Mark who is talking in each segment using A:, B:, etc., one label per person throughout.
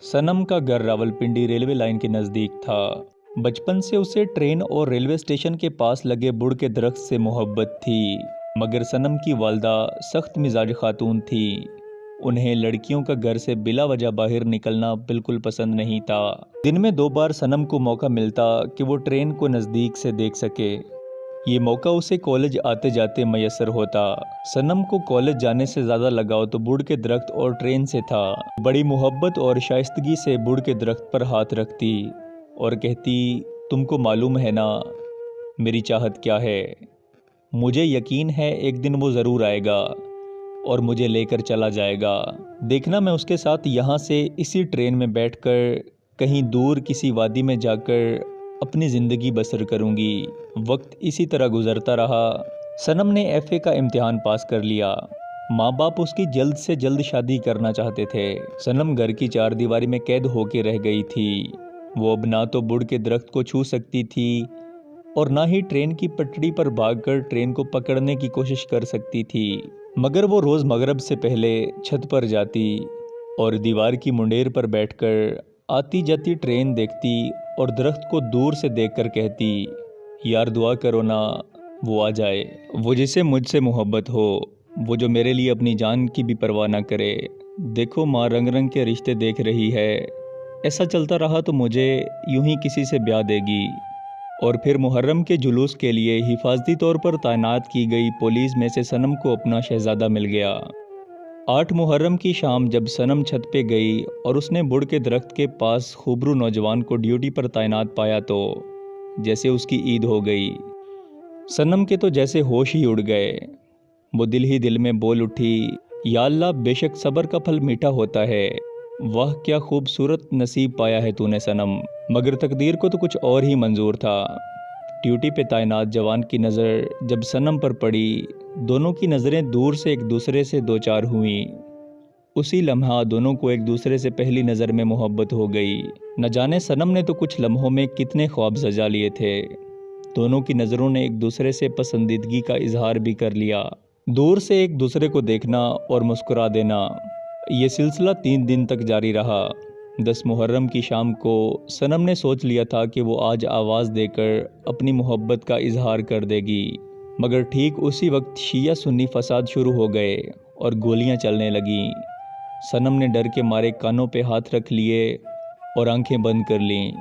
A: सनम का घर Rawalpindi railway line के नज़दीक था। बचपन से उसे ट्रेन और रेलवे स्टेशन के पास लगे बुड़ के दरख्त से मोहब्बत थी, मगर सनम की वालदा सख्त मिजाज खातून थी। उन्हें लड़कियों का घर से बिला वजह बाहर निकलना बिल्कुल पसंद नहीं था। दिन में 2 बार सनम को मौका मिलता कि वो ट्रेन को नज़दीक से देख सके। ये मौका उसे कॉलेज आते जाते मैसर होता। सनम को कॉलेज जाने से ज़्यादा लगाव तो बुड़ के दरख्त और ट्रेन से था। बड़ी मोहब्बत और शाइस्तगी से बुड़ के दरख्त पर हाथ रखती और कहती, तुमको मालूम है ना मेरी चाहत क्या है। मुझे यकीन है एक दिन वो ज़रूर आएगा और मुझे लेकर चला जाएगा। देखना, मैं उसके साथ यहाँ से इसी ट्रेन में बैठकर कहीं दूर किसी वादी में जाकर अपनी ज़िंदगी बसर करूँगी। वक्त इसी तरह गुजरता रहा। सनम ने एफए का इम्तिहान पास कर लिया। माँ बाप उसकी जल्द से जल्द शादी करना चाहते थे। सनम घर की 4 दीवारी में कैद होके रह गई थी। वो अब ना तो बुड़ के दरख्त को छू सकती थी और ना ही ट्रेन की पटरी पर भागकर ट्रेन को पकड़ने की कोशिश कर सकती थी। मगर वो रोज़ मगरिब से पहले छत पर जाती और दीवार की मुंडेर पर बैठकर आती जाती ट्रेन देखती और दरख्त को दूर से देखकर कहती, यार दुआ करो ना वो आ जाए, वो जिसे मुझसे मोहब्बत हो, वो जो मेरे लिए अपनी जान की भी परवाह ना करे। देखो माँ रंग रंग के रिश्ते देख रही है, ऐसा चलता रहा तो मुझे यूं ही किसी से ब्याह देगी। और फिर मुहर्रम के जुलूस के लिए हिफाजती तौर पर तैनात की गई पुलिस में से सनम को अपना शहजादा मिल गया। 8 मुहर्रम की शाम जब सनम छत पे गई और उसने बुड़ के दरख्त के पास खूबरू नौजवान को ड्यूटी पर तैनात पाया तो जैसे उसकी ईद हो गई। सनम के तो जैसे होश ही उड़ गए। वो दिल ही दिल में बोल उठी, या अल्लाह, बेशक सब्र का फल मीठा होता है। वाह क्या खूबसूरत नसीब पाया है तूने सनम। मगर तकदीर को तो कुछ और ही मंजूर था। ड्यूटी पे तैनात जवान की नज़र जब सनम पर पड़ी, दोनों की नज़रें दूर से एक दूसरे से दो चार हुईं। उसी लम्हा दोनों को एक दूसरे से पहली नज़र में मोहब्बत हो गई। न जाने सनम ने तो कुछ लम्हों में कितने ख्वाब सजा लिए थे। दोनों की नज़रों ने एक दूसरे से पसंदीदगी का इजहार भी कर लिया। दूर से एक दूसरे को देखना और मुस्कुरा देना, ये सिलसिला 3 दिन तक जारी रहा। 10 मुहर्रम की शाम को सनम ने सोच लिया था कि वो आज आवाज़ देकर अपनी मोहब्बत का इजहार कर देगी। मगर ठीक उसी वक्त शिया सुन्नी फसाद शुरू हो गए और गोलियां चलने लगीं। सनम ने डर के मारे कानों पे हाथ रख लिए और आंखें बंद कर लीं।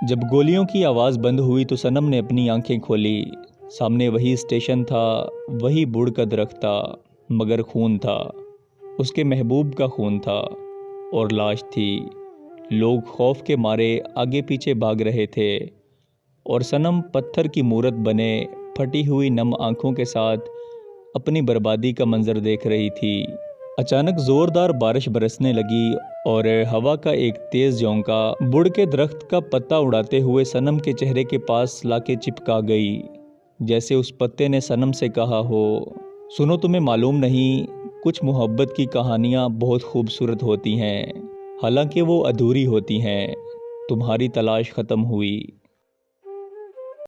A: जब गोलियों की आवाज़ बंद हुई तो सनम ने अपनी आंखें खोली। सामने वही स्टेशन था, वही बुड़ का दरख्त था, मगर खून था। उसके महबूब का खून था और लाश थी। लोग खौफ के मारे आगे पीछे भाग रहे थे और सनम पत्थर की मूरत बने फटी हुई नम आंखों के साथ अपनी बर्बादी का मंजर देख रही थी। अचानक ज़ोरदार बारिश बरसने लगी और हवा का एक तेज़ झोंका बुड़ के दरख्त का पत्ता उड़ाते हुए सनम के चेहरे के पास लाके चिपका गई, जैसे उस पत्ते ने सनम से कहा हो, सुनो, तुम्हें मालूम नहीं, कुछ मोहब्बत की कहानियाँ बहुत खूबसूरत होती हैं, हालांकि वो अधूरी होती हैं। तुम्हारी तलाश ख़त्म हुई।